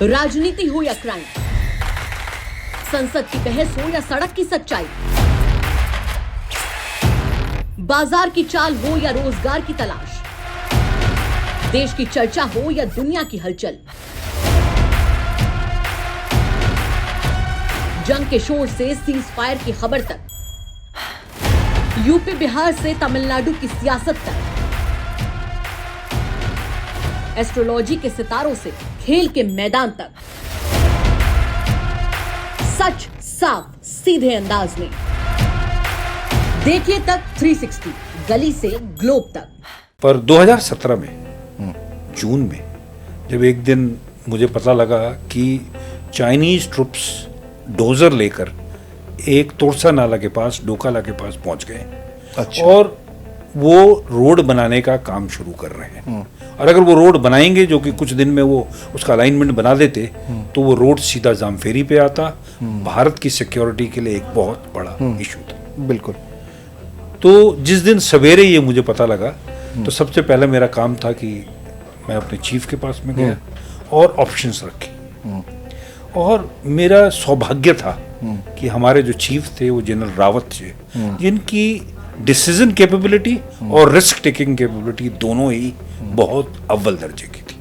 राजनीति हो या क्राइम, संसद की बहस हो या सड़क की सच्चाई, बाजार की चाल हो या रोजगार की तलाश, देश की चर्चा हो या दुनिया की हलचल, जंग के शोर से सीज फायर की खबर तक, यूपी बिहार से तमिलनाडु की सियासत तक, एस्ट्रोलॉजी के सितारों से खेल के मैदान तक, सच साफ सीधे अंदाज में देखिए तक 360, गली से ग्लोब तक। पर 2017 में जून में जब एक दिन मुझे पता लगा कि चाइनीज ट्रुप्स डोजर लेकर एक तोरसा नाला के पास, डोकाला के पास पहुंच गए। अच्छा। और वो रोड बनाने का काम शुरू कर रहे हैं। और अगर वो रोड बनाएंगे, जो कि कुछ दिन में वो उसका अलाइनमेंट बना देते, तो वो रोड सीधा जामफेरी पे आता। भारत की सिक्योरिटी के लिए एक बहुत बड़ा इशू था। बिल्कुल। तो जिस दिन सवेरे ये मुझे पता लगा, तो सबसे पहले मेरा काम था कि मैं अपने चीफ के पास में गया और ऑप्शंस रखे। और मेरा सौभाग्य था कि हमारे जो चीफ थे वो जनरल रावत थे, जिनकी डिसीजन कैपेबिलिटी और रिस्क टेकिंग कैपेबिलिटी दोनों ही बहुत अव्वल दर्जे की थी।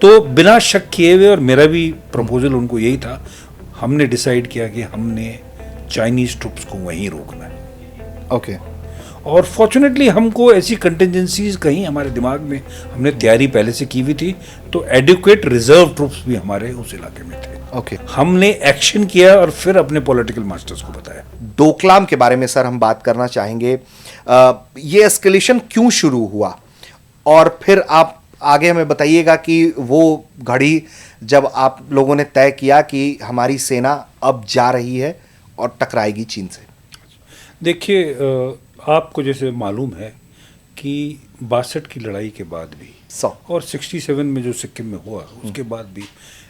तो बिना शक किए हुए, और मेरा भी प्रपोजल उनको यही था, हमने डिसाइड किया कि हमने चाइनीज ट्रुप्स को वहीं रोकना है। ओके। और फॉर्चुनेटली हमको ऐसी कंटिजेंसीज कहीं हमारे दिमाग में, हमने तैयारी पहले से की हुई थी, तो एडिक्वेट रिजर्व ट्रुप्स भी हमारे उस इलाके में थे। ओके। हमने एक्शन किया और फिर अपने पॉलिटिकल मास्टर्स को बताया। डोकलाम के बारे में सर हम बात करना चाहेंगे। ये एस्केलेशन क्यों शुरू हुआ, और फिर आप आगे हमें बताइएगा कि वो घड़ी जब आप लोगों ने तय किया कि हमारी सेना अब जा रही है और टकराएगी चीन से। देखिए, आपको जैसे मालूम है कि 62 की लड़ाई के बाद भी और 67 में जो सिक्किम में हुआ, उसके बाद भी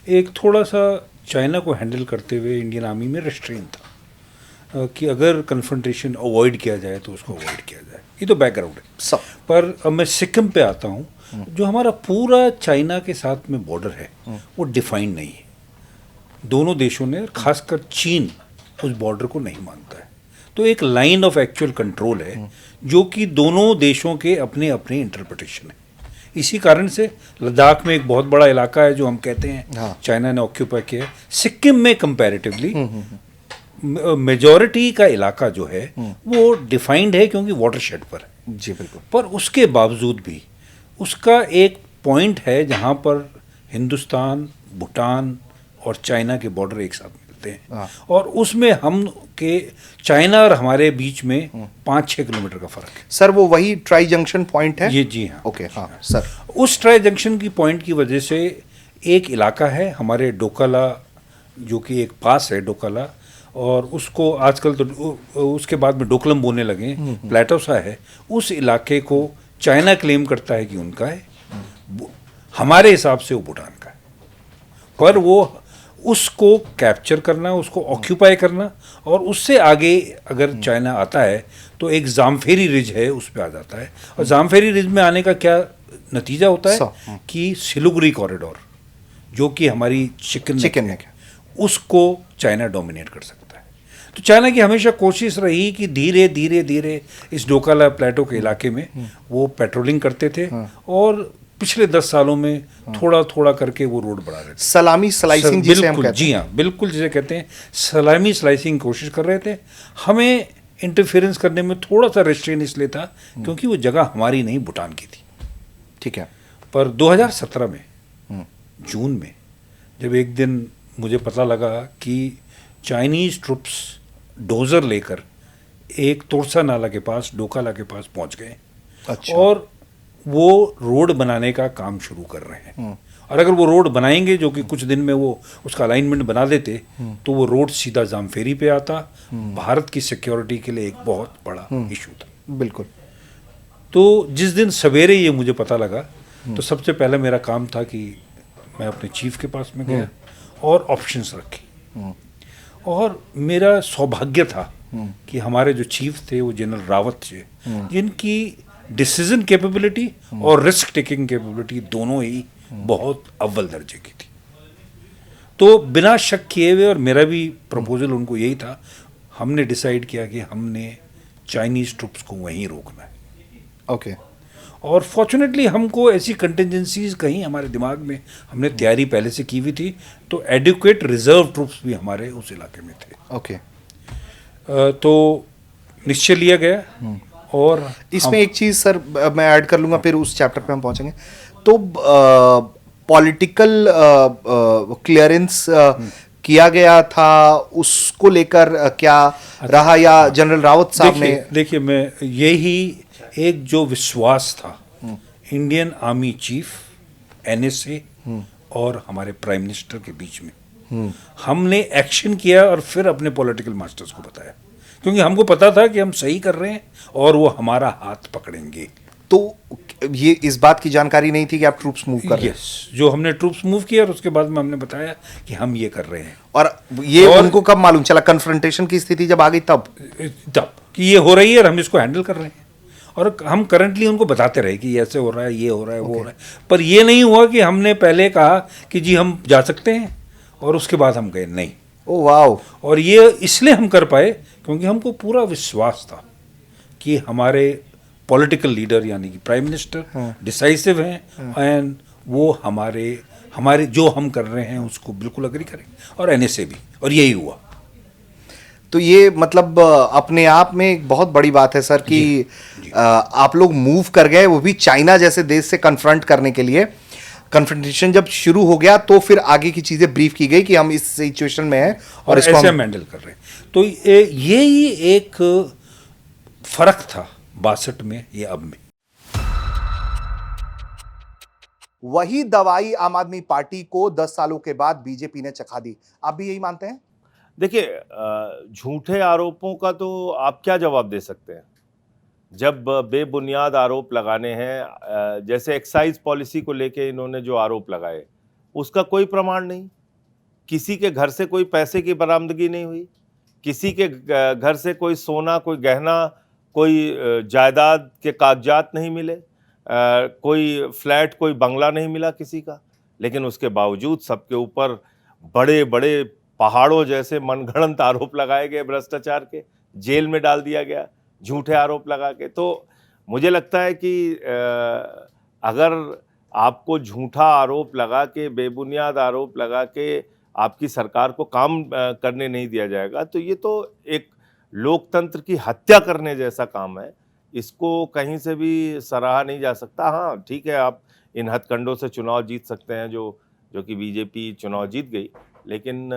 एक थोड़ा सा चाइना को हैंडल करते हुए इंडियन आर्मी में रेस्ट्रेन था कि अगर कन्फ्रंटेशन अवॉइड किया जाए तो उसको अवॉइड किया जाए। ये तो बैकग्राउंड है। पर अब मैं सिक्किम पे आता हूँ। जो हमारा पूरा चाइना के साथ में बॉर्डर है, वो डिफाइंड नहीं है। दोनों देशों ने, खासकर चीन, उस बॉर्डर को नहीं मानता है। तो एक लाइन ऑफ एक्चुअल कंट्रोल है, जो कि दोनों देशों के अपने अपने इंटरप्रिटेशन है। इसी कारण से लद्दाख में एक बहुत बड़ा इलाका है जो हम कहते हैं चाइना ने ऑक्यूपाई किया है। सिक्किम में कंपैरेटिवली मेजॉरिटी का इलाका जो है वो डिफाइंड है, क्योंकि वाटरशेड पर है। जी बिल्कुल। पर उसके बावजूद भी उसका एक पॉइंट है जहाँ पर हिंदुस्तान, भूटान और चाइना के बॉर्डर एक साथ मिलते हैं। और उसमें हम के चाइना और हमारे बीच में 5-6 किलोमीटर का फर्क है। सर वो वही ट्राई जंक्शन पॉइंट है? ये जी हाँ। ओके। हाँ सर। उस ट्राई जंक्शन की पॉइंट की वजह से एक इलाका है हमारे डोकाला, जो कि एक पास है डोकाला, और उसको आजकल तो उसके बाद में डोकलम बोलने लगे, प्लेटो सा है। उस इलाके को चाइना क्लेम करता है कि उनका है, हमारे हिसाब से वो भूटान का है। पर वो उसको कैप्चर करना, उसको ऑक्यूपाई करना, और उससे आगे अगर चाइना आता है तो एक जामफेरी रिज है, उस पर आ जाता है। और जामफेरी रिज में आने का क्या नतीजा होता है कि सिलीगुड़ी कॉरिडोर, जो कि हमारी चिकन नेक है, उसको चाइना डोमिनेट कर सकता है। तो चाइना की हमेशा कोशिश रही कि धीरे धीरे धीरे इस डोकाला प्लेटो के इलाके में वो पेट्रोलिंग करते थे, और पिछले 10 सालों में थोड़ा थोड़ा करके वो रोड बढ़ा रहे थे। सलामी स्लाइसिंग जिसे हम कहते हैं। जी हाँ, बिल्कुल जिसे कहते हैं सलामी स्लाइसिंग कोशिश कर रहे थे। हमें इंटरफेरेंस करने में थोड़ा सा रेस्ट्रेन इसलिए था क्योंकि वो जगह हमारी नहीं, भूटान की थी। ठीक है। पर 2017 में जून में जब एक दिन मुझे पता लगा कि चाइनीज ट्रुप्स डोजर लेकर एक तोरसा नाला के पास, डोकाला के पास पहुंच गए। अच्छा। और वो रोड बनाने का काम शुरू कर रहे हैं। और अगर वो रोड बनाएंगे, जो कि कुछ दिन में वो उसका अलाइनमेंट बना देते, तो वो रोड सीधा जामफेरी पे आता। भारत की सिक्योरिटी के लिए एक बहुत बड़ा इशू था। बिल्कुल। तो जिस दिन सवेरे ये मुझे पता लगा, तो सबसे पहले मेरा काम था कि मैं अपने चीफ के पास में गया और ऑप्शंस रखे। और मेरा सौभाग्य था कि हमारे जो चीफ थे वो जनरल रावत थे, जिनकी डिसीजन कैपेबिलिटी और रिस्क टेकिंग कैपेबिलिटी दोनों ही बहुत अव्वल दर्जे की थी। तो बिना शक किए हुए, और मेरा भी प्रपोजल उनको यही था, हमने डिसाइड किया कि हमने चाइनीज़ ट्रुप्स को वहीं रोकना है। ओके। और फॉर्चुनेटली हमको ऐसी कंटिजेंसीज कहीं हमारे दिमाग में, हमने तैयारी पहले से की हुई थी, तो एडिक्वेट रिजर्व ट्रुप्स भी हमारे उस इलाके में थे। ओके। तो निश्चय लिया गया। और इसमें एक चीज सर मैं ऐड कर लूंगा, फिर उस चैप्टर पे हम पहुंचेंगे। तो पॉलिटिकल क्लियरेंस किया गया था, उसको लेकर क्या रहा, या जनरल रावत साहब ने? देखिए मैं यही एक जो विश्वास था इंडियन आर्मी चीफ, एनएसए और हमारे प्राइम मिनिस्टर के बीच में, हमने एक्शन किया और फिर अपने पॉलिटिकल मास्टर्स को बताया, क्योंकि हमको पता था कि हम सही कर रहे हैं और वो हमारा हाथ पकड़ेंगे। तो ये इस बात की जानकारी नहीं थी कि आप ट्रूप्स मूव कर रहे हैं? यस, जो हमने ट्रूप्स मूव किया और उसके बाद में हमने बताया कि हम ये कर रहे हैं। और उनको कब मालूम चला, कन्फ्रंटेशन की स्थिति जब आ गई तब कि ये हो रही है और हम इसको हैंडल कर रहे हैं? और हम करंटली उनको बताते रहे कि ऐसे हो रहा है, ये हो रहा है, वो हो रहा है, पर ये नहीं हुआ कि हमने पहले कहा कि जी हम जा सकते हैं और उसके बाद हम गए नहीं। Oh wow. और ये इसलिए हम कर पाए क्योंकि हमको पूरा विश्वास था कि हमारे पॉलिटिकल लीडर यानी कि प्राइम मिनिस्टर डिसाइसिव हैं, एंड वो हमारे जो हम कर रहे हैं उसको बिल्कुल अग्री करें, और एनएसए भी, और यही हुआ। तो ये मतलब अपने आप में एक बहुत बड़ी बात है सर कि आप लोग मूव कर गए, वो भी चाइना जैसे देश से कन्फ्रंट करने के लिए। कन्फ्रंटेशन जब शुरू हो गया तो फिर आगे की चीजें ब्रीफ की गई कि हम इस सिचुएशन में हैं और इसको ऐसे हम हैंडल कर रहे हैं। तो ये ही एक फर्क था 62 में ये अब में। वही दवाई आम आदमी पार्टी को 10 सालों के बाद बीजेपी ने चखा दी। आप भी यही मानते हैं? देखिए, झूठे आरोपों का तो आप क्या जवाब दे सकते हैं जब बेबुनियाद आरोप लगाने हैं। जैसे एक्साइज पॉलिसी को लेके इन्होंने जो आरोप लगाए उसका कोई प्रमाण नहीं, किसी के घर से कोई पैसे की बरामदगी नहीं हुई, किसी के घर से कोई सोना, कोई गहना, कोई जायदाद के कागजात नहीं मिले, कोई फ्लैट, कोई बंगला नहीं मिला किसी का। लेकिन उसके बावजूद सबके ऊपर बड़े बड़े पहाड़ों जैसे मनगढ़ंत आरोप लगाए गए भ्रष्टाचार के, जेल में डाल दिया गया झूठे आरोप लगा के। तो मुझे लगता है कि अगर आपको झूठा आरोप लगा के, बेबुनियाद आरोप लगा के आपकी सरकार को काम करने नहीं दिया जाएगा तो ये तो एक लोकतंत्र की हत्या करने जैसा काम है। इसको कहीं से भी सराहा नहीं जा सकता। हाँ ठीक है, आप इन हथकंडों से चुनाव जीत सकते हैं जो कि बीजेपी चुनाव जीत गई, लेकिन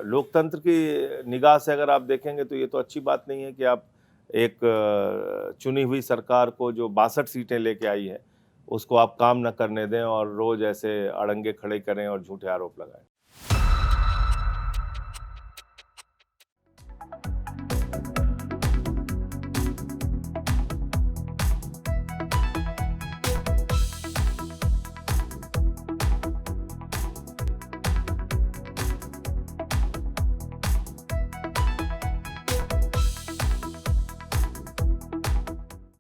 लोकतंत्र की निगाह से अगर आप देखेंगे तो ये तो अच्छी बात नहीं है कि आप एक चुनी हुई सरकार को जो 62 सीटें लेके आई है उसको आप काम न करने दें और रोज़ ऐसे अड़ंगे खड़े करें और झूठे आरोप लगाएं।